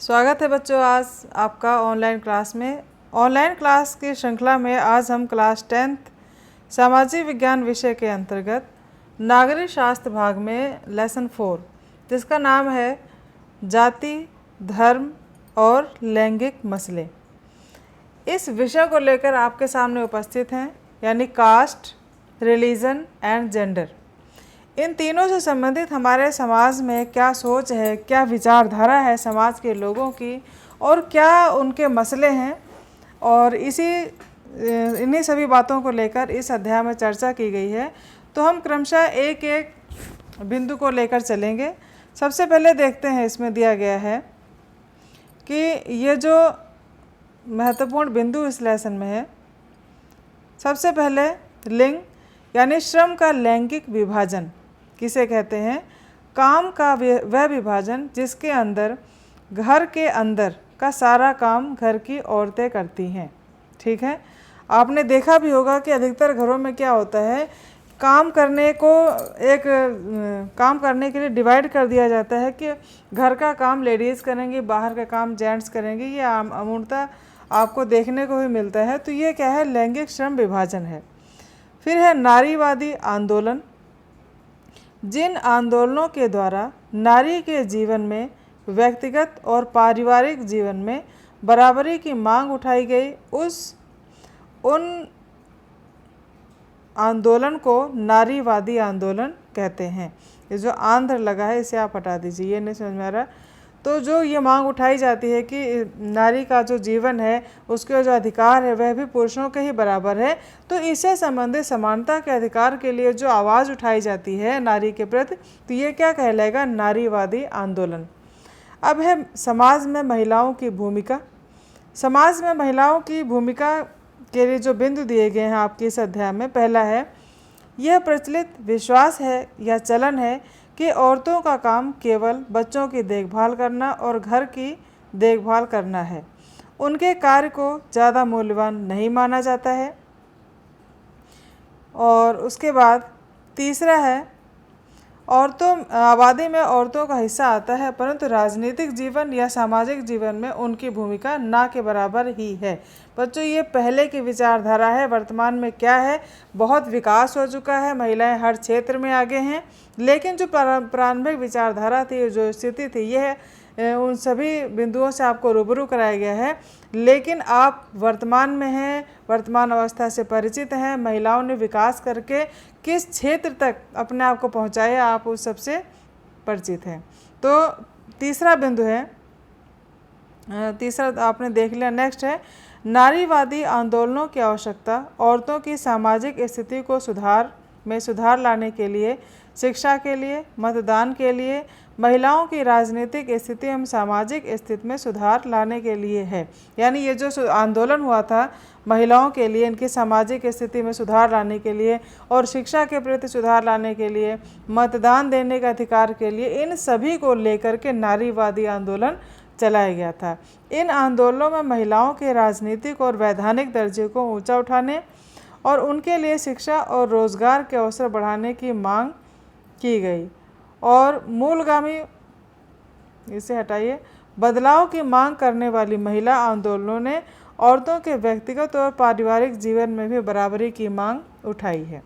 स्वागत है बच्चों आज आपका ऑनलाइन क्लास में। ऑनलाइन क्लास की श्रृंखला में आज हम क्लास 10th सामाजिक विज्ञान विषय के अंतर्गत नागरिक शास्त्र भाग में लेसन 4 जिसका नाम है जाति, धर्म और लैंगिक मसले, इस विषय को लेकर आपके सामने उपस्थित हैं, यानी कास्ट, रिलीजन एंड जेंडर। इन तीनों से संबंधित हमारे समाज में क्या सोच है, क्या विचारधारा है समाज के लोगों की और क्या उनके मसले हैं, और इन्हीं सभी बातों को लेकर इस अध्याय में चर्चा की गई है। तो हम क्रमशः एक एक बिंदु को लेकर चलेंगे। सबसे पहले देखते हैं, इसमें दिया गया है कि ये जो महत्वपूर्ण बिंदु इस लेसन में है, सबसे पहले लिंग यानी श्रम का लैंगिक विभाजन किसे कहते हैं। काम का वह विभाजन जिसके अंदर घर के अंदर का सारा काम घर की औरतें करती हैं। ठीक है, आपने देखा भी होगा कि अधिकतर घरों में क्या होता है, काम करने के लिए डिवाइड कर दिया जाता है कि घर का काम लेडीज़ करेंगी, बाहर का काम जेंट्स करेंगे। ये अमूर्तता आपको देखने को भी मिलता है। तो ये क्या है, लैंगिक श्रम विभाजन है। फिर है नारीवादी आंदोलन। जिन आंदोलनों के द्वारा नारी के जीवन में, व्यक्तिगत और पारिवारिक जीवन में बराबरी की मांग उठाई गई, उन आंदोलन को नारीवादी आंदोलन कहते हैं। ये जो आंध्र लगा है इसे आप हटा दीजिए, ये नहीं समझ में आ रहा। तो जो ये मांग उठाई जाती है कि नारी का जो जीवन है, उसके जो अधिकार है वह भी पुरुषों के ही बराबर है, तो इससे संबंधित समानता के अधिकार के लिए जो आवाज़ उठाई जाती है नारी के प्रति, तो ये क्या कहलाएगा, नारीवादी आंदोलन। अब है समाज में महिलाओं की भूमिका। समाज में महिलाओं की भूमिका के लिए जो बिंदु दिए गए हैं आपके इस अध्याय में, पहला है, यह प्रचलित विश्वास है या चलन है कि औरतों का काम केवल बच्चों की देखभाल करना और घर की देखभाल करना है। उनके कार्य को ज़्यादा मूल्यवान नहीं माना जाता है। और उसके बाद तीसरा है, आबादी में औरतों का हिस्सा आता है, परंतु राजनीतिक जीवन या सामाजिक जीवन में उनकी भूमिका ना के बराबर ही है। बच्चों, ये पहले की विचारधारा है। वर्तमान में क्या है, बहुत विकास हो चुका है, महिलाएं हर क्षेत्र में आगे हैं, लेकिन जो प्रारंभिक विचारधारा थी, जो स्थिति थी, यह उन सभी बिंदुओं से आपको रूबरू कराया गया है। लेकिन आप वर्तमान में हैं, वर्तमान अवस्था से परिचित हैं, महिलाओं ने विकास करके किस क्षेत्र तक अपने आप को पहुंचाया, आप उस सबसे परिचित हैं। तो तीसरा बिंदु है, तीसरा आपने देख लिया। नेक्स्ट है, नारीवादी आंदोलनों की आवश्यकता। औरतों की सामाजिक स्थिति को सुधार लाने के लिए, शिक्षा के लिए, मतदान के लिए, महिलाओं की राजनीतिक स्थिति एवं सामाजिक स्थिति में सुधार लाने के लिए है। यानी ये जो आंदोलन हुआ था महिलाओं के लिए, इनकी सामाजिक स्थिति में सुधार लाने के लिए और शिक्षा के प्रति सुधार लाने के लिए, मतदान देने का अधिकार के लिए, इन सभी को लेकर के नारीवादी आंदोलन चलाया गया था। इन आंदोलनों में महिलाओं के राजनीतिक और वैधानिक दर्जे को ऊंचा उठाने और उनके लिए शिक्षा और रोजगार के अवसर बढ़ाने की मांग की गई। और मूलगामी, इसे हटाइए, बदलाव की मांग करने वाली महिला आंदोलनों ने औरतों के व्यक्तिगत और पारिवारिक जीवन में भी बराबरी की मांग उठाई है।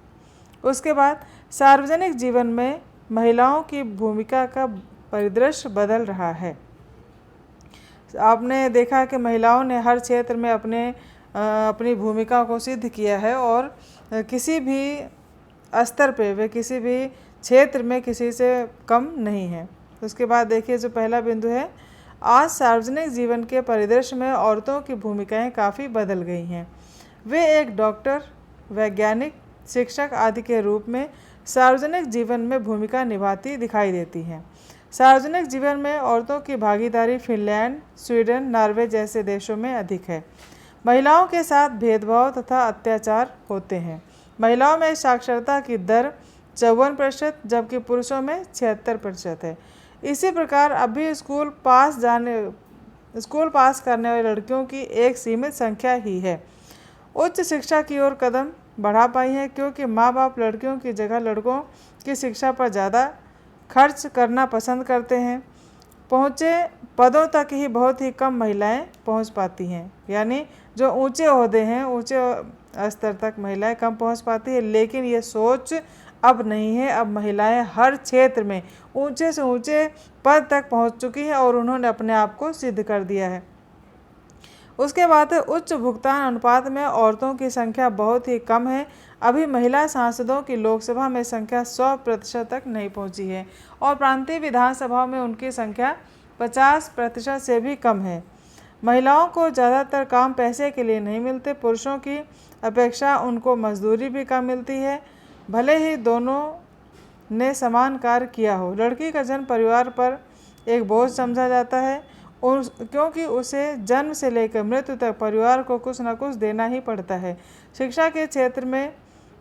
उसके बाद सार्वजनिक जीवन में महिलाओं की भूमिका का परिदृश्य बदल रहा है। आपने देखा कि महिलाओं ने हर क्षेत्र में अपनी भूमिका को सिद्ध किया है और किसी भी स्तर पे वे किसी भी क्षेत्र में किसी से कम नहीं है। उसके बाद देखिए, जो पहला बिंदु है, आज सार्वजनिक जीवन के परिदृश्य में औरतों की भूमिकाएं काफ़ी बदल गई हैं। वे एक डॉक्टर, वैज्ञानिक, शिक्षक आदि के रूप में सार्वजनिक जीवन में भूमिका निभाती दिखाई देती हैं। सार्वजनिक जीवन में औरतों की भागीदारी फिनलैंड, स्वीडन, नॉर्वे जैसे देशों में अधिक है। महिलाओं के साथ भेदभाव तथा अत्याचार होते हैं। महिलाओं में साक्षरता की दर 54%, जबकि पुरुषों में 76% है। इसी प्रकार अभी स्कूल पास करने वाली लड़कियों की एक सीमित संख्या ही है। उच्च शिक्षा की ओर कदम बढ़ा पाई है, क्योंकि माँ बाप लड़कियों की जगह लड़कों की शिक्षा पर ज़्यादा खर्च करना पसंद करते हैं। पहुँचे पदों तक ही बहुत ही कम महिलाएं पहुँच पाती हैं। यानी जो ऊंचे ओहदे हैं, ऊंचे स्तर तक महिलाएं कम पहुँच पाती है। लेकिन ये सोच अब नहीं है। अब महिलाएं हर क्षेत्र में ऊंचे से ऊंचे पद तक पहुँच चुकी हैं और उन्होंने अपने आप को सिद्ध कर दिया है। उसके बाद उच्च भुगतान अनुपात में औरतों की संख्या बहुत ही कम है। अभी महिला सांसदों की लोकसभा में संख्या 100% तक नहीं पहुंची है और प्रांतीय विधानसभा में उनकी संख्या 50% से भी कम है। महिलाओं को ज़्यादातर काम पैसे के लिए नहीं मिलते। पुरुषों की अपेक्षा उनको मजदूरी भी कम मिलती है, भले ही दोनों ने समान कार्य किया हो। लड़की का जन्म परिवार पर एक बोझ समझा जाता है क्योंकि उसे जन्म से लेकर मृत्यु तक परिवार को कुछ न कुछ देना ही पड़ता है। शिक्षा के क्षेत्र में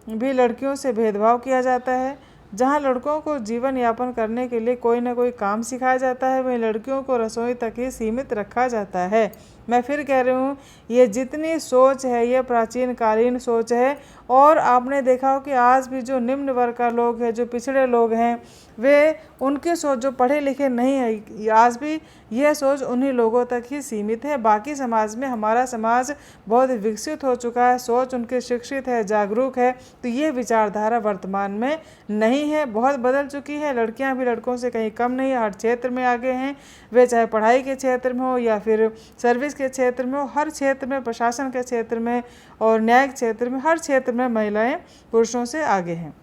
भी लड़कियों से भेदभाव किया जाता है। जहां लड़कों को जीवन यापन करने के लिए कोई न कोई काम सिखाया जाता है, वहीं लड़कियों को रसोई तक ही सीमित रखा जाता है। मैं फिर कह रही हूँ, ये जितनी सोच है ये प्राचीन कालीन सोच है। और आपने देखा हो कि आज भी जो निम्न वर्ग का लोग हैं, जो पिछड़े लोग हैं, वे उनकी सोच, जो पढ़े लिखे नहीं है, आज भी यह सोच उन्हीं लोगों तक ही सीमित है। बाकी समाज में हमारा समाज बहुत विकसित हो चुका है, सोच उनकी शिक्षित है, जागरूक है। तो ये विचारधारा वर्तमान में नहीं है, बहुत बदल चुकी है। लड़कियां भी लड़कों से कहीं कम नहीं है, हर क्षेत्र में आगे हैं। वे चाहे पढ़ाई के क्षेत्र में हो या फिर सर्विस के क्षेत्र में हो, हर क्षेत्र में, प्रशासन के क्षेत्र में और न्यायिक क्षेत्र में, हर क्षेत्र में महिलाएं पुरुषों से आगे हैं।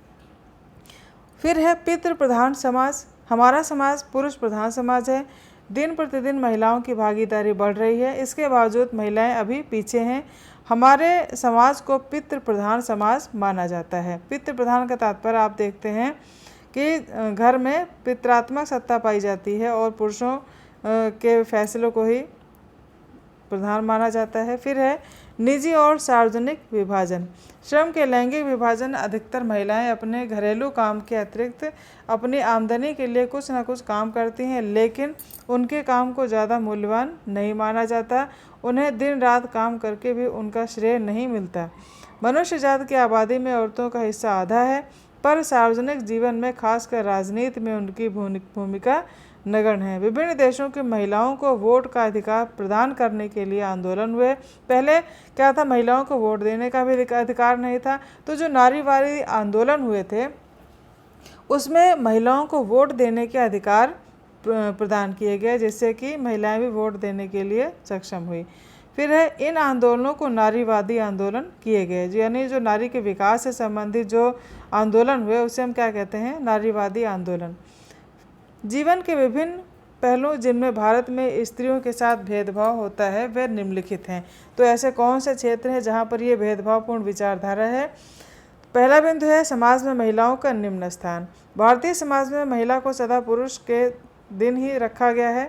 फिर है पितृ प्रधान समाज। हमारा समाज पुरुष प्रधान समाज है। दिन प्रतिदिन महिलाओं की भागीदारी बढ़ रही है, इसके बावजूद महिलाएं अभी पीछे हैं। हमारे समाज को पितृ प्रधान समाज माना जाता है। पितृ प्रधान का तात्पर्य आप देखते हैं कि घर में पितृत्मक सत्ता पाई जाती है और पुरुषों के फैसलों को ही प्रधान माना जाता है। फिर है निजी और सार्वजनिक विभाजन। श्रम के लैंगिक विभाजन। अधिकतर महिलाएं अपने घरेलू काम के अतिरिक्त अपनी आमदनी के लिए कुछ न कुछ काम करती हैं, लेकिन उनके काम को ज़्यादा मूल्यवान नहीं माना जाता। उन्हें दिन रात काम करके भी उनका श्रेय नहीं मिलता। मनुष्य जात की आबादी में औरतों का हिस्सा आधा है, पर सार्वजनिक जीवन में, खासकर राजनीति में, उनकी भूमिका नगण्य है। विभिन्न देशों की महिलाओं को वोट का अधिकार प्रदान करने के लिए आंदोलन हुए। पहले क्या था, महिलाओं को वोट देने का भी अधिकार नहीं था। तो जो नारीवादी आंदोलन हुए थे उसमें महिलाओं को वोट देने के अधिकार प्रदान किए गए, जिससे कि महिलाएं भी वोट देने के लिए सक्षम हुई। फिर है इन आंदोलनों को नारीवादी आंदोलन किए गए, यानी जो नारी के विकास से संबंधित जो आंदोलन हुए उसे हम क्या कहते हैं, नारीवादी आंदोलन। जीवन के विभिन्न पहलू जिनमें भारत में स्त्रियों के साथ भेदभाव होता है वे निम्नलिखित हैं। तो ऐसे कौन से क्षेत्र हैं जहाँ पर ये भेदभावपूर्ण विचारधारा है। पहला बिंदु है समाज में महिलाओं का निम्न स्थान। भारतीय समाज में महिला को सदा पुरुष के दिन ही रखा गया है।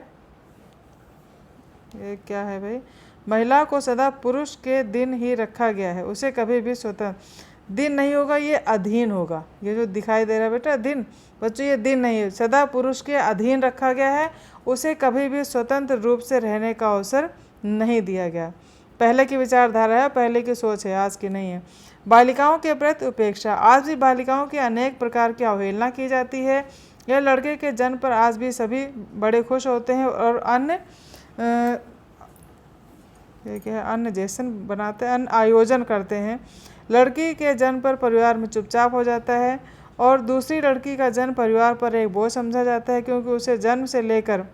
ये क्या है भाई, महिला को सदा पुरुष के दिन ही रखा गया है, उसे कभी भी स्वतंत्र दिन नहीं होगा, ये अधीन होगा। ये जो दिखाई दे रहा है बेटा दिन, बच्चों ये दिन नहीं है, सदा पुरुष के अधीन रखा गया है, उसे कभी भी स्वतंत्र रूप से रहने का अवसर नहीं दिया गया। पहले की विचारधारा है, पहले की सोच है, आज की नहीं है। बालिकाओं के प्रति उपेक्षा। आज भी बालिकाओं की अनेक प्रकार की अवहेलना की जाती है। यह लड़के के जन्म पर आज भी सभी बड़े खुश होते हैं और अन्य अन्य जैसन बनाते हैं, अन्य आयोजन करते हैं। लड़की के जन्म पर परिवार में चुपचाप हो जाता है और दूसरी लड़की का जन्म परिवार पर एक बोझ समझा जाता है, क्योंकि उसे जन्म से लेकर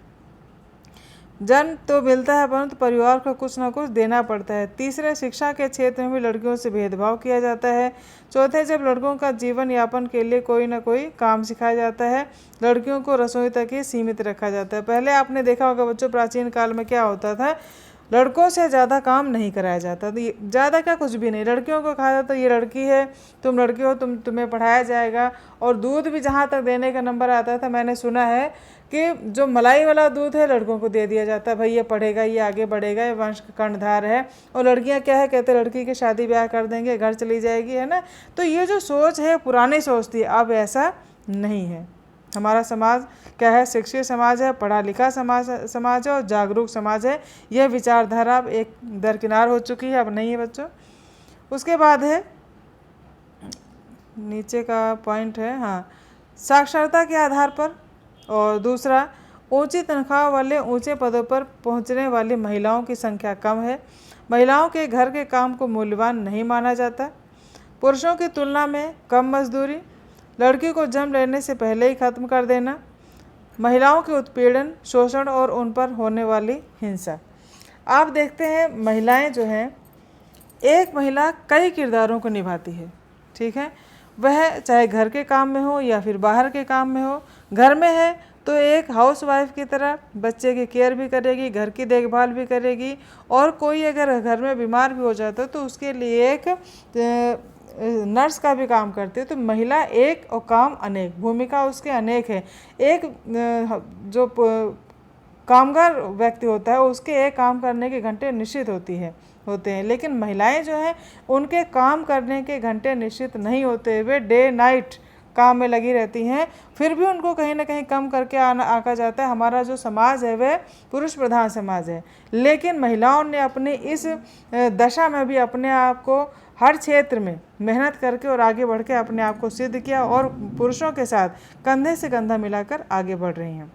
जन्म तो मिलता है परंतु परिवार को कुछ ना कुछ देना पड़ता है। तीसरे, शिक्षा के क्षेत्र में भी लड़कियों से भेदभाव किया जाता है। चौथे, जब लड़कों का जीवन यापन के लिए कोई ना कोई काम सिखाया जाता है, लड़कियों को रसोई तक ही सीमित रखा जाता है। पहले आपने देखा होगा बच्चों, प्राचीन काल में क्या होता था, लड़कों से ज़्यादा काम नहीं कराया जाता। तो ज़्यादा क्या, कुछ भी नहीं, लड़कियों को कहा जाता ये लड़की है, तुम लड़की हो, तुम्हें पढ़ाया जाएगा। और दूध भी जहाँ तक देने का नंबर आता था, मैंने सुना है कि जो मलाई वाला दूध है लड़कों को दे दिया जाता है, भाई ये पढ़ेगा, ये आगे बढ़ेगा, ये वंश का कर्णधार है। और लड़कियां क्या है, कहते लड़की की शादी ब्याह कर देंगे, घर चली जाएगी, है ना। तो ये जो सोच है पुरानी सोच थी, अब ऐसा नहीं है। हमारा समाज क्या है, शिक्षित समाज है, पढ़ा लिखा समाज है और जागरूक समाज है। यह विचारधारा अब एक दरकिनार हो चुकी है, अब नहीं है बच्चों। उसके बाद है नीचे का पॉइंट है, हाँ, साक्षरता के आधार पर। और दूसरा, ऊंची तनख्वाह वाले ऊंचे पदों पर पहुंचने वाली महिलाओं की संख्या कम है। महिलाओं के घर के काम को मूल्यवान नहीं माना जाता। पुरुषों की तुलना में कम मजदूरी, लड़की को जन्म लेने से पहले ही खत्म कर देना, महिलाओं के उत्पीड़न, शोषण और उन पर होने वाली हिंसा। आप देखते हैं महिलाएं जो हैं, एक महिला कई किरदारों को निभाती है, ठीक है। वह चाहे घर के काम में हो या फिर बाहर के काम में हो। घर में है तो एक हाउसवाइफ की तरह बच्चे की केयर भी करेगी, घर की देखभाल भी करेगी, और कोई अगर घर में बीमार भी हो जाता है तो उसके लिए एक नर्स का भी काम करती है। तो महिला एक और काम अनेक, भूमिका उसके अनेक है। एक जो कामगार व्यक्ति होता है उसके एक काम करने के घंटे निश्चित होते हैं, लेकिन महिलाएं जो हैं उनके काम करने के घंटे निश्चित नहीं होते। वे डे नाइट काम में लगी रहती हैं, फिर भी उनको कहीं ना कहीं कम करके आका जाता है। हमारा जो समाज है वह पुरुष प्रधान समाज है, लेकिन महिलाओं ने अपनी इस दशा में भी अपने आप को हर क्षेत्र में मेहनत करके और आगे बढ़ के अपने आप को सिद्ध किया और पुरुषों के साथ कंधे से कंधा मिलाकर आगे बढ़ रही हैं।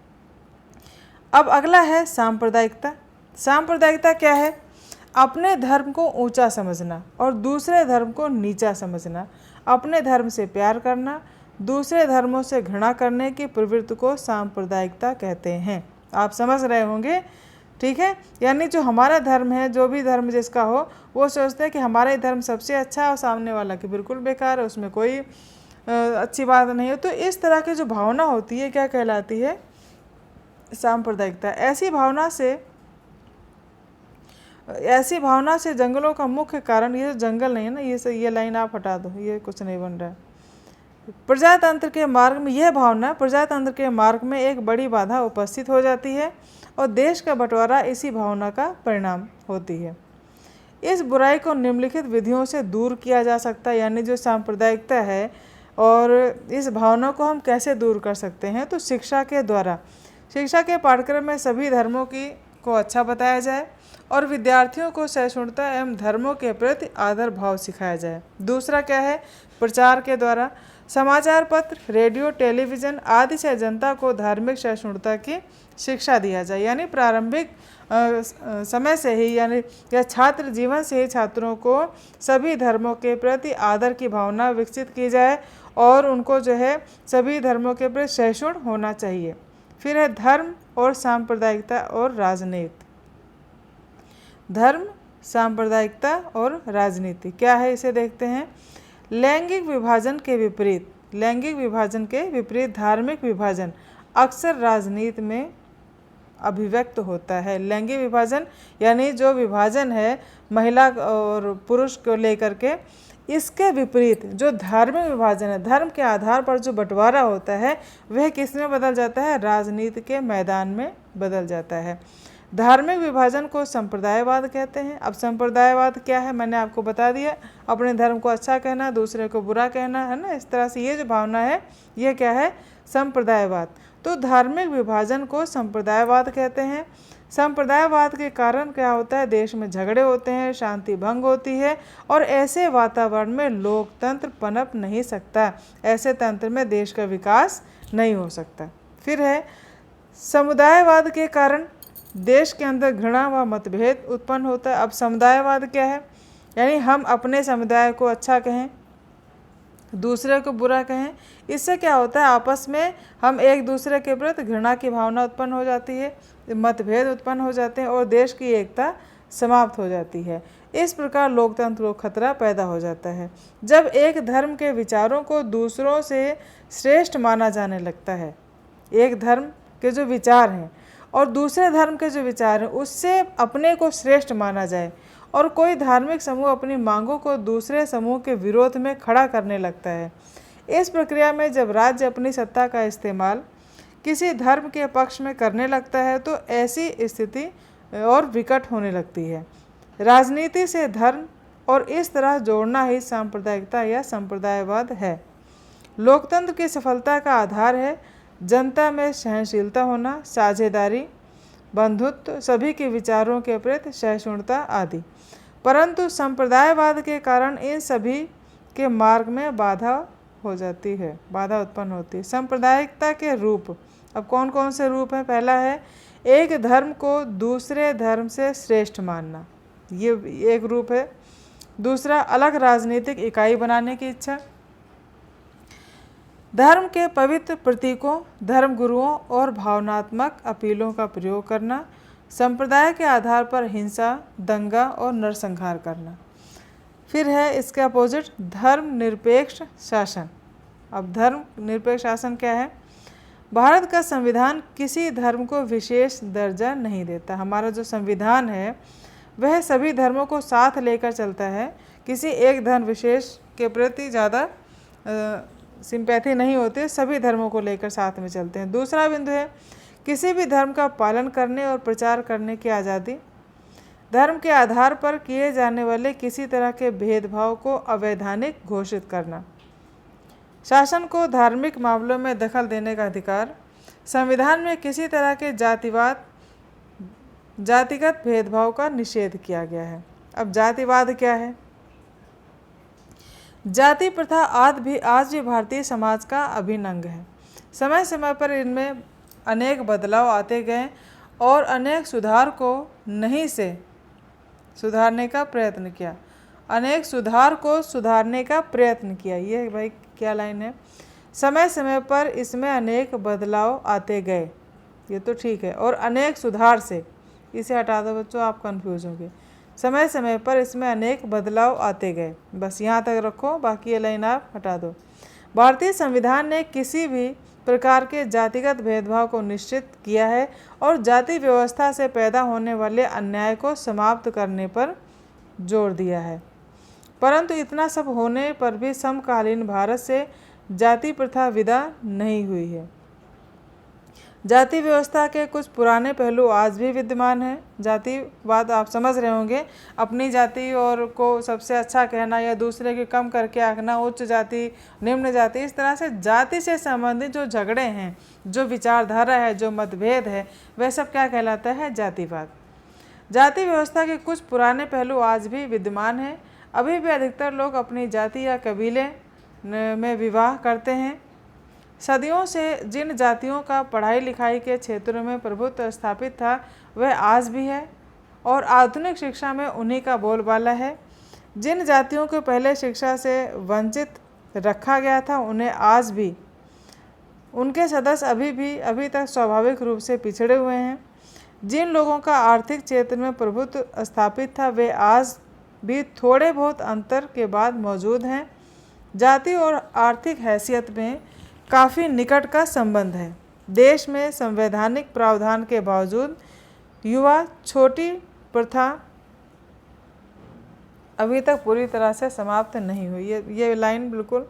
अब अगला है सांप्रदायिकता। सांप्रदायिकता क्या है? अपने धर्म को ऊंचा समझना और दूसरे धर्म को नीचा समझना, अपने धर्म से प्यार करना, दूसरे धर्मों से घृणा करने की प्रवृत्ति को सांप्रदायिकता कहते हैं। आप समझ रहे होंगे, ठीक है। यानी जो हमारा धर्म है, जो भी धर्म जिसका हो, वो सोचते हैं कि हमारा ही धर्म सबसे अच्छा है और सामने वाला कि बिल्कुल बेकार है, उसमें कोई अच्छी बात नहीं है। तो इस तरह की जो भावना होती है क्या कहलाती है? सांप्रदायिकता। ऐसी भावना से जंगलों का मुख्य कारण, ये जंगल नहीं है ना, ये लाइन आप हटा दो, ये कुछ नहीं बन रहा है। प्रजातंत्र के मार्ग में यह भावना प्रजातंत्र के मार्ग में एक बड़ी बाधा उपस्थित हो जाती है और देश का बंटवारा इसी भावना का परिणाम होती है। इस बुराई को निम्नलिखित विधियों से दूर किया जा सकता है, यानी जो सांप्रदायिकता है और इस भावना को हम कैसे दूर कर सकते हैं? तो शिक्षा के द्वारा। शिक्षा के पाठ्यक्रम में सभी धर्मों को अच्छा बताया जाए और विद्यार्थियों को सहिष्णुता एवं धर्मों के प्रति आदर भाव सिखाया जाए। दूसरा क्या है? प्रचार के द्वारा। समाचार पत्र, रेडियो, टेलीविज़न आदि से जनता को धार्मिक सहिष्णुता की शिक्षा दिया जाए, यानी प्रारंभिक समय से ही, यानी या छात्र जीवन से ही छात्रों को सभी धर्मों के प्रति आदर की भावना विकसित की जाए और उनको जो है सभी धर्मों के प्रति सहिष्णु होना चाहिए। फिर है धर्म और सांप्रदायिकता और राजनीति। धर्म, सांप्रदायिकता और राजनीति क्या है, इसे देखते हैं। लैंगिक विभाजन के विपरीत धार्मिक विभाजन अक्सर राजनीति में अभिव्यक्त होता है। लैंगिक विभाजन यानी जो विभाजन है महिला और पुरुष को लेकर के, इसके विपरीत जो धार्मिक विभाजन है, धर्म के आधार पर जो बंटवारा होता है, वह किस में बदल जाता है? राजनीति के मैदान में बदल जाता है। धार्मिक विभाजन को संप्रदायवाद कहते हैं। अब संप्रदायवाद क्या है मैंने आपको बता दिया, अपने धर्म को अच्छा कहना, दूसरे को बुरा कहना, है ना। इस तरह से ये जो भावना है ये क्या है? संप्रदायवाद। तो धार्मिक विभाजन को संप्रदायवाद कहते हैं। संप्रदायवाद के कारण क्या होता है? देश में झगड़े होते हैं, शांति भंग होती है और ऐसे वातावरण में लोकतंत्र पनप नहीं सकता। ऐसे तंत्र में देश का विकास नहीं हो सकता। फिर है समुदायवाद के कारण देश के अंदर घृणा व मतभेद उत्पन्न होता है। अब समुदायवाद क्या है? यानी हम अपने समुदाय को अच्छा कहें, दूसरे को बुरा कहें। इससे क्या होता है? आपस में हम एक दूसरे के प्रति घृणा की भावना उत्पन्न हो जाती है, मतभेद उत्पन्न हो जाते हैं और देश की एकता समाप्त हो जाती है। इस प्रकार लोकतंत्र को खतरा पैदा हो जाता है। जब एक धर्म के विचारों को दूसरों से श्रेष्ठ माना जाने लगता है, एक धर्म के जो विचार हैं और दूसरे धर्म के जो विचार हैं उससे अपने को श्रेष्ठ माना जाए और कोई धार्मिक समूह अपनी मांगों को दूसरे समूह के विरोध में खड़ा करने लगता है। इस प्रक्रिया में जब राज्य अपनी सत्ता का इस्तेमाल किसी धर्म के पक्ष में करने लगता है तो ऐसी स्थिति और विकट होने लगती है। राजनीति से धर्म और इस तरह जोड़ना ही सांप्रदायिकता या संप्रदायवाद है। लोकतंत्र की सफलता का आधार है जनता में सहनशीलता होना, साझेदारी, बंधुत्व, सभी के विचारों के प्रति सहिष्णुता आदि। परंतु संप्रदायवाद के कारण इन सभी के मार्ग में बाधा उत्पन्न होती है। सांप्रदायिकता के रूप अब कौन कौन से रूप हैं? पहला है एक धर्म को दूसरे धर्म से श्रेष्ठ मानना, ये एक रूप है। दूसरा, अलग राजनीतिक इकाई बनाने की इच्छा। धर्म के पवित्र प्रतीकों, धर्म गुरुओं और भावनात्मक अपीलों का प्रयोग करना। संप्रदाय के आधार पर हिंसा, दंगा और नरसंहार करना। फिर है इसके अपोजिट धर्म निरपेक्ष शासन। अब धर्म निरपेक्ष शासन क्या है? भारत का संविधान किसी धर्म को विशेष दर्जा नहीं देता। हमारा जो संविधान है वह सभी धर्मों को साथ लेकर चलता है, किसी एक धर्म विशेष के प्रति ज़्यादा सिंपैथी नहीं होती, सभी धर्मों को लेकर साथ में चलते हैं। दूसरा बिंदु है किसी भी धर्म का पालन करने और प्रचार करने की आज़ादी। धर्म के आधार पर किए जाने वाले किसी तरह के भेदभाव को अवैधानिक घोषित करना। शासन को धार्मिक मामलों में दखल देने का अधिकार। संविधान में किसी तरह के जातिगत भेदभाव का निषेध किया गया है। अब जातिवाद क्या है? जाति प्रथा आज भी भारतीय समाज का अभिन्न अंग है। समय समय पर इनमें अनेक बदलाव आते गए और अनेक सुधार को नहीं से सुधारने का प्रयत्न किया। ये भाई क्या लाइन है? समय समय पर इसमें अनेक बदलाव आते गए, ये तो ठीक है, और अनेक सुधार से, इसे हटा दो बच्चों, आप कंफ्यूज होंगे। समय समय पर इसमें अनेक बदलाव आते गए, बस यहाँ तक रखो, बाकी ये लाइन आप हटा दो। भारतीय संविधान ने किसी भी प्रकार के जातिगत भेदभाव को निश्चित किया है और जाति व्यवस्था से पैदा होने वाले अन्याय को समाप्त करने पर जोर दिया है। परंतु इतना सब होने पर भी समकालीन भारत से जाति प्रथा विदा नहीं हुई है। जाति व्यवस्था के कुछ पुराने पहलू आज भी विद्यमान हैं। जातिवाद आप समझ रहे होंगे, अपनी जाति और को सबसे अच्छा कहना या दूसरे की कम करके आंकना, उच्च जाति निम्न जाति, इस तरह से जाति से संबंधित जो झगड़े हैं, जो विचारधारा है, जो मतभेद है, वह सब क्या कहलाता है? जातिवाद। जाति व्यवस्था के कुछ पुराने पहलू आज भी विद्यमान हैं। अभी भी अधिकतर लोग अपनी जाति या कबीले में विवाह करते हैं। सदियों से जिन जातियों का पढ़ाई लिखाई के क्षेत्रों में प्रभुत्व स्थापित था वह आज भी है और आधुनिक शिक्षा में उन्हीं का बोलबाला है। जिन जातियों को पहले शिक्षा से वंचित रखा गया था उन्हें आज भी उनके सदस्य अभी तक स्वाभाविक रूप से पिछड़े हुए हैं। जिन लोगों का आर्थिक क्षेत्र में प्रभुत्व स्थापित था वे आज भी थोड़े बहुत अंतर के बाद मौजूद हैं। जाति और आर्थिक हैसियत में काफ़ी निकट का संबंध है। देश में संवैधानिक प्रावधान के बावजूद युवा छोटी प्रथा अभी तक पूरी तरह से समाप्त नहीं हुई। ये लाइन बिल्कुल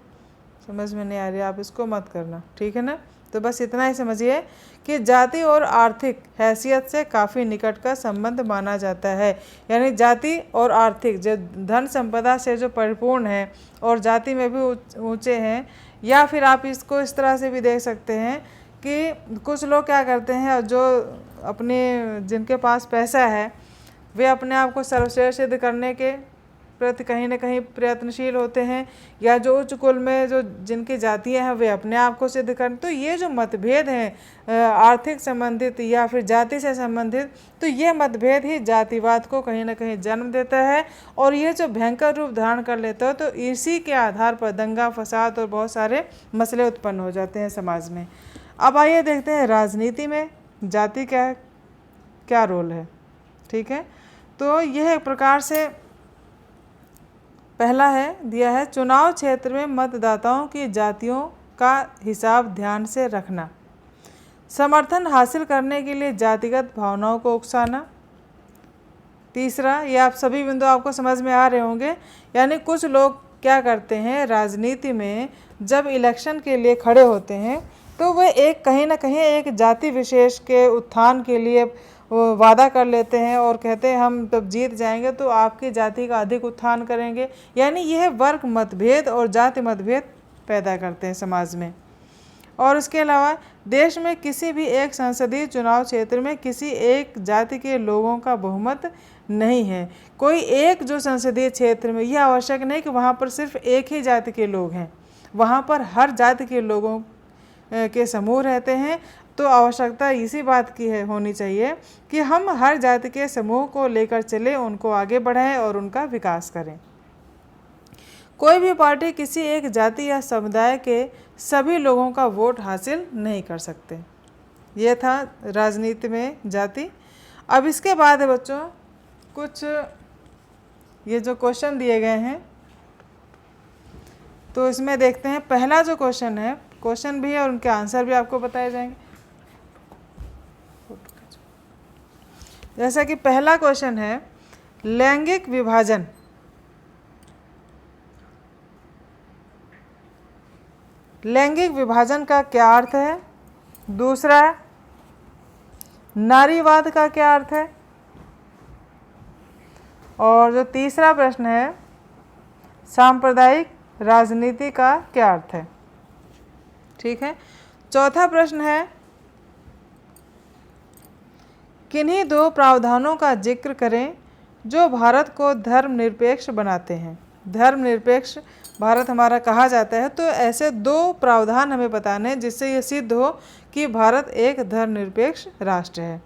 समझ में नहीं आ रही, आप इसको मत करना, ठीक है ना। तो बस इतना ही समझिए कि जाति और आर्थिक हैसियत से काफ़ी निकट का संबंध माना जाता है। यानी जाति और आर्थिक जो धन संपदा से जो परिपूर्ण है और जाति में भी ऊंचे हैं, या फिर आप इसको इस तरह से भी देख सकते हैं कि कुछ लोग क्या करते हैं, जो अपने जिनके पास पैसा है वे अपने आप को सर्वश्रेष्ठ सिद्ध करने के प्रति कहीं ना कहीं प्रयत्नशील होते हैं, या जो उच्च कुल में जो जिनकी जातियां हैं वे अपने आप को सिद्ध करें। तो ये जो मतभेद हैं आर्थिक संबंधित या फिर जाति से संबंधित, तो ये मतभेद ही जातिवाद को कहीं ना कहीं जन्म देता है और ये जो भयंकर रूप धारण कर लेता है तो इसी के आधार पर दंगा फसाद और बहुत सारे मसले उत्पन्न हो जाते हैं समाज में। अब आइए देखते हैं राजनीति में जाति का क्या रोल है, ठीक है। तो यह एक प्रकार से पहला है दिया है, चुनाव क्षेत्र में मतदाताओं की जातियों का हिसाब ध्यान से रखना। समर्थन हासिल करने के लिए जातिगत भावनाओं को उकसाना। तीसरा, ये आप सभी बिंदु आपको समझ में आ रहे होंगे, यानी कुछ लोग क्या करते हैं राजनीति में जब इलेक्शन के लिए खड़े होते हैं तो वे कहीं ना कहीं एक जाति विशेष के उत्थान के लिए वादा कर लेते हैं और कहते हैं हम जब जीत जाएंगे तो आपकी जाति का अधिक उत्थान करेंगे। यानी यह वर्ग मतभेद और जाति मतभेद पैदा करते हैं समाज में। और इसके अलावा देश में किसी भी एक संसदीय चुनाव क्षेत्र में किसी एक जाति के लोगों का बहुमत नहीं है। कोई एक जो संसदीय क्षेत्र में, यह आवश्यक नहीं कि वहाँ पर सिर्फ एक ही जाति के लोग हैं, वहाँ पर हर जाति के लोगों के समूह रहते हैं तो आवश्यकता इसी बात की है होनी चाहिए कि हम हर जाति के समूह को लेकर चलें, उनको आगे बढ़ाएं और उनका विकास करें। कोई भी पार्टी किसी एक जाति या समुदाय के सभी लोगों का वोट हासिल नहीं कर सकते। ये था राजनीति में जाति। अब इसके बाद है बच्चों कुछ ये जो क्वेश्चन दिए गए हैं, तो इसमें देखते हैं। पहला जो क्वेश्चन है, क्वेश्चन भी है और उनके आंसर भी आपको बताए जाएंगे। जैसा कि पहला क्वेश्चन है, लैंगिक विभाजन। लैंगिक विभाजन का क्या अर्थ है? दूसरा, नारीवाद का क्या अर्थ है? और जो तीसरा प्रश्न है, सांप्रदायिक राजनीति का क्या अर्थ है? ठीक है। चौथा प्रश्न है, किन्हीं दो प्रावधानों का जिक्र करें जो भारत को धर्मनिरपेक्ष बनाते हैं। धर्मनिरपेक्ष भारत हमारा कहा जाता है, तो ऐसे दो प्रावधान हमें बताने हैं जिससे ये सिद्ध हो कि भारत एक धर्मनिरपेक्ष राष्ट्र है।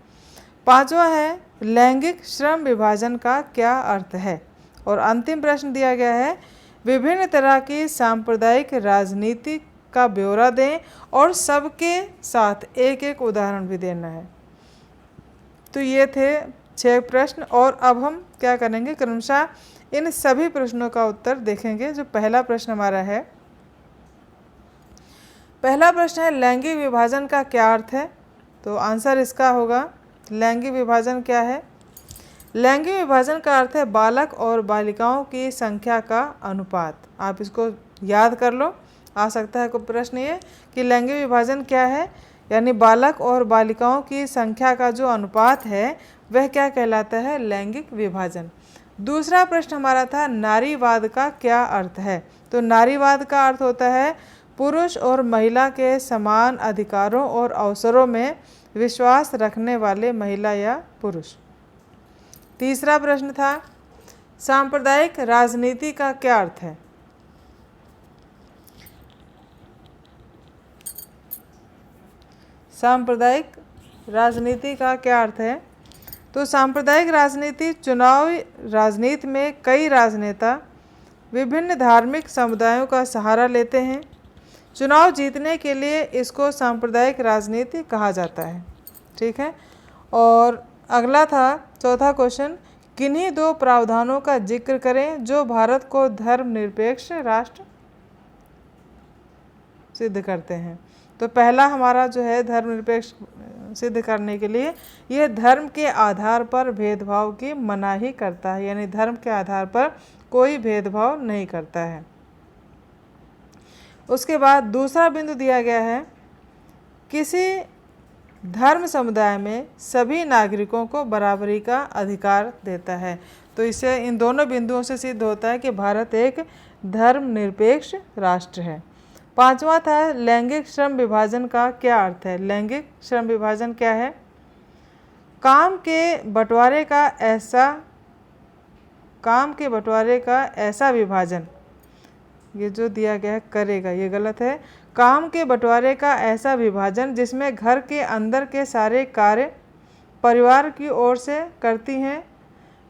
पांचवा है, लैंगिक श्रम विभाजन का क्या अर्थ है? और अंतिम प्रश्न दिया गया है, विभिन्न तरह की सांप्रदायिक राजनीति का ब्यौरा दें और सबके साथ एक एक उदाहरण भी देना है। तो ये थे 6 प्रश्न और अब हम क्या करेंगे, क्रमशः इन सभी प्रश्नों का उत्तर देखेंगे। जो पहला प्रश्न हमारा है, पहला प्रश्न है, लैंगिक विभाजन का क्या अर्थ है? तो आंसर इसका होगा, लैंगिक विभाजन क्या है? लैंगिक विभाजन का अर्थ है बालक और बालिकाओं की संख्या का अनुपात। आप इसको याद कर लो, आ सकता है कोई प्रश्न ये कि लैंगिक विभाजन क्या है, यानी बालक और बालिकाओं की संख्या का जो अनुपात है वह क्या कहलाता है? लैंगिक विभाजन। दूसरा प्रश्न हमारा था, नारीवाद का क्या अर्थ है? तो नारीवाद का अर्थ होता है पुरुष और महिला के समान अधिकारों और अवसरों में विश्वास रखने वाले महिला या पुरुष। तीसरा प्रश्न था, सांप्रदायिक राजनीति का क्या अर्थ है? सांप्रदायिक राजनीति का क्या अर्थ है? तो सांप्रदायिक राजनीति चुनावी राजनीति में कई राजनेता विभिन्न धार्मिक समुदायों का सहारा लेते हैं। चुनाव जीतने के लिए इसको सांप्रदायिक राजनीति कहा जाता है। ठीक है। और अगला था चौथा क्वेश्चन, किन्हीं दो प्रावधानों का जिक्र करें जो भारत को धर्मनिरपेक्ष राष्ट्र सिद्ध करते हैं। तो पहला हमारा जो है धर्मनिरपेक्ष सिद्ध करने के लिए यह धर्म के आधार पर भेदभाव की मनाही करता है, यानी धर्म के आधार पर कोई भेदभाव नहीं करता है। उसके बाद दूसरा बिंदु दिया गया है, किसी धर्म समुदाय में सभी नागरिकों को बराबरी का अधिकार देता है। तो इससे इन दोनों बिंदुओं से सिद्ध होता है कि भारत एक धर्मनिरपेक्ष राष्ट्र है। पांचवा था, लैंगिक श्रम विभाजन का क्या अर्थ है? लैंगिक श्रम विभाजन क्या है? काम के बंटवारे का ऐसा विभाजन, ये जो दिया गया है करेगा, ये गलत है। काम के बंटवारे का ऐसा विभाजन जिसमें घर के अंदर के सारे कार्य परिवार की ओर से करती हैं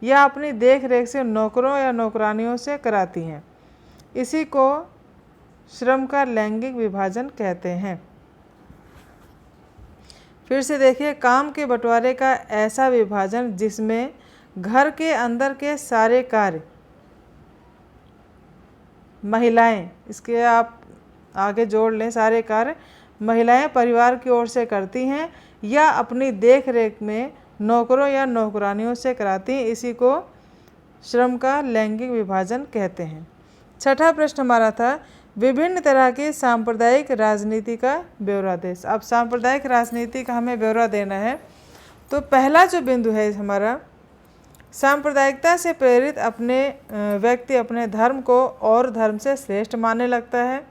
या अपनी देख रेख से नौकरों या नौकरानियों से कराती हैं, इसी को श्रम का लैंगिक विभाजन कहते हैं। फिर से देखिए, काम के बंटवारे का ऐसा विभाजन जिसमें घर के अंदर के सारे कार्य महिलाएं, इसके आप आगे जोड़ लें, सारे कार्य महिलाएं परिवार की ओर से करती हैं या अपनी देख रेख में नौकरों या नौकरानियों से कराती हैं, इसी को श्रम का लैंगिक विभाजन कहते हैं। छठा प्रश्न हमारा था, विभिन्न तरह की सांप्रदायिक राजनीति का ब्यौरा दें। अब सांप्रदायिक राजनीति का हमें ब्यौरा देना है। तो पहला जो बिंदु है हमारा, सांप्रदायिकता से प्रेरित व्यक्ति अपने धर्म को और धर्म से श्रेष्ठ मानने लगता है।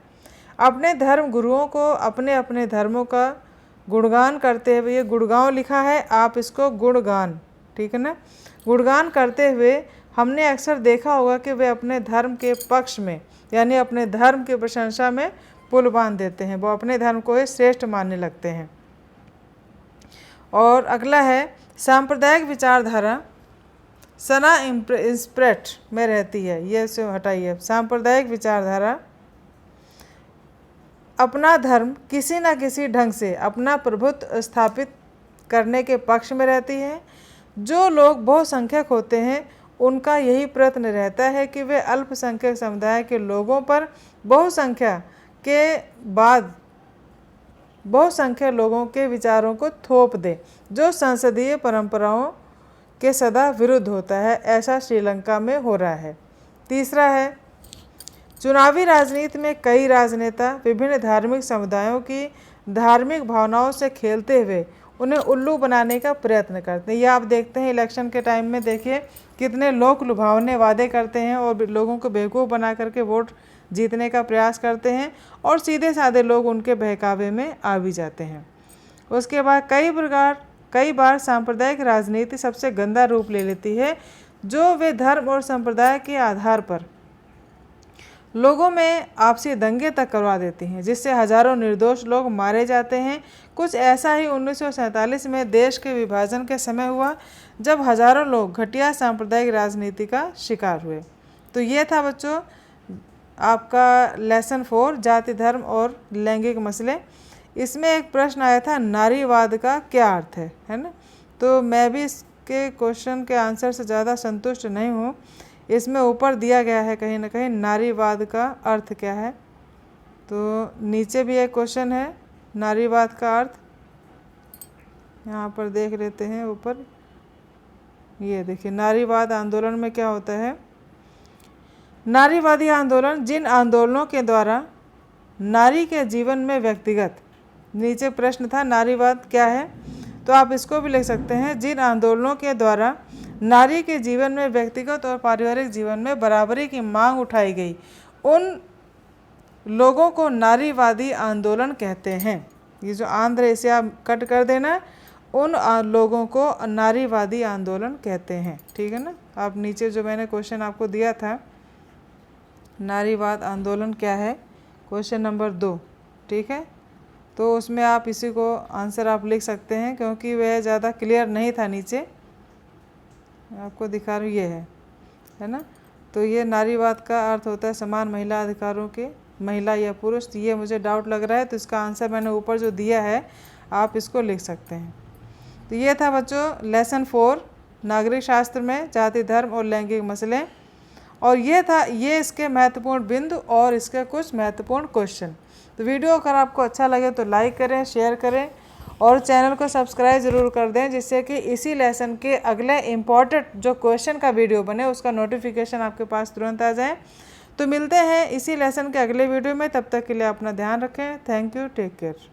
अपने धर्म गुरुओं को अपने अपने धर्मों का गुणगान करते हुए, ये गुणगान लिखा है, आप इसको गुणगान, ठीक है ना, गुणगान करते हुए हमने अक्सर देखा होगा कि वे अपने धर्म के पक्ष में, यानी अपने धर्म की प्रशंसा में पुल बांध देते हैं, वो अपने धर्म को ही श्रेष्ठ मानने लगते हैं। और अगला है सांप्रदायिक विचारधारा सना इंस्प्रेट में रहती है, ये से हटाइए। सांप्रदायिक विचारधारा अपना धर्म किसी न किसी ढंग से अपना प्रभुत्व स्थापित करने के पक्ष में रहती है। जो लोग बहुसंख्यक होते हैं उनका यही प्रयत्न रहता है कि वे अल्पसंख्यक समुदाय के लोगों पर बहुसंख्या के बाद बहुसंख्यक लोगों के विचारों को थोप दे, जो संसदीय परंपराओं के सदा विरुद्ध होता है। ऐसा श्रीलंका में हो रहा है। तीसरा है चुनावी राजनीति में कई राजनेता विभिन्न धार्मिक समुदायों की धार्मिक भावनाओं से खेलते हुए उन्हें उल्लू बनाने का प्रयत्न करते हैं। ये आप देखते हैं इलेक्शन के टाइम में, देखिए कितने लोग लुभावने वादे करते हैं और लोगों को बेवकूफ़ बना करके वोट जीतने का प्रयास करते हैं और सीधे साधे लोग उनके बहकावे में आ भी जाते हैं। उसके बाद कई बार सांप्रदायिक राजनीति सबसे गंदा रूप ले लेती है, जो वे धर्म और संप्रदाय के आधार पर लोगों में आपसी दंगे तक करवा देती हैं, जिससे हजारों निर्दोष लोग मारे जाते हैं। कुछ ऐसा ही 1947 में देश के विभाजन के समय हुआ, जब हजारों लोग घटिया सांप्रदायिक राजनीति का शिकार हुए। तो ये था बच्चों आपका लेसन 4 जाति धर्म और लैंगिक मसले। इसमें एक प्रश्न आया था नारीवाद का क्या अर्थ है ना। तो मैं भी इसके क्वेश्चन के आंसर से ज़्यादा संतुष्ट नहीं हूँ। इसमें ऊपर दिया गया है कहीं ना कहीं नारीवाद का अर्थ क्या है। तो नीचे भी एक क्वेश्चन है नारीवाद का अर्थ, यहाँ पर देख लेते हैं ऊपर। ये देखिए नारीवाद आंदोलन में क्या होता है। नारीवादी आंदोलन जिन आंदोलनों के द्वारा नारी के जीवन में व्यक्तिगत, नीचे प्रश्न था नारीवाद क्या है, तो आप इसको भी लिख सकते हैं जिन आंदोलनों के द्वारा नारी के जीवन में व्यक्तिगत और पारिवारिक जीवन में बराबरी की मांग उठाई गई, उन लोगों को नारीवादी आंदोलन कहते हैं। ये जो आंध्र इसे आप कट कर देना, उन लोगों को नारीवादी आंदोलन कहते हैं। ठीक है ना। आप नीचे जो मैंने क्वेश्चन आपको दिया था नारीवाद आंदोलन क्या है, क्वेश्चन नंबर 2, ठीक है, तो उसमें आप इसी को आंसर आप लिख सकते हैं, क्योंकि वह ज़्यादा क्लियर नहीं था। नीचे आपको दिखा रही है ना। तो ये नारीवाद का अर्थ होता है समान महिला अधिकारों के, महिला या पुरुष। ये मुझे डाउट लग रहा है, तो इसका आंसर मैंने ऊपर जो दिया है आप इसको लिख सकते हैं। तो ये था बच्चों लेसन 4 नागरिक शास्त्र में जाति धर्म और लैंगिक मसले, और ये इसके महत्वपूर्ण बिंदु और इसके कुछ महत्वपूर्ण क्वेश्चन। तो वीडियो अगर आपको अच्छा लगे तो लाइक करें, शेयर करें और चैनल को सब्सक्राइब ज़रूर कर दें, जिससे कि इसी लेसन के अगले इम्पॉर्टेंट जो क्वेश्चन का वीडियो बने उसका नोटिफिकेशन आपके पास तुरंत आ जाए। तो मिलते हैं इसी लेसन के अगले वीडियो में, तब तक के लिए अपना ध्यान रखें। Thank you, take care.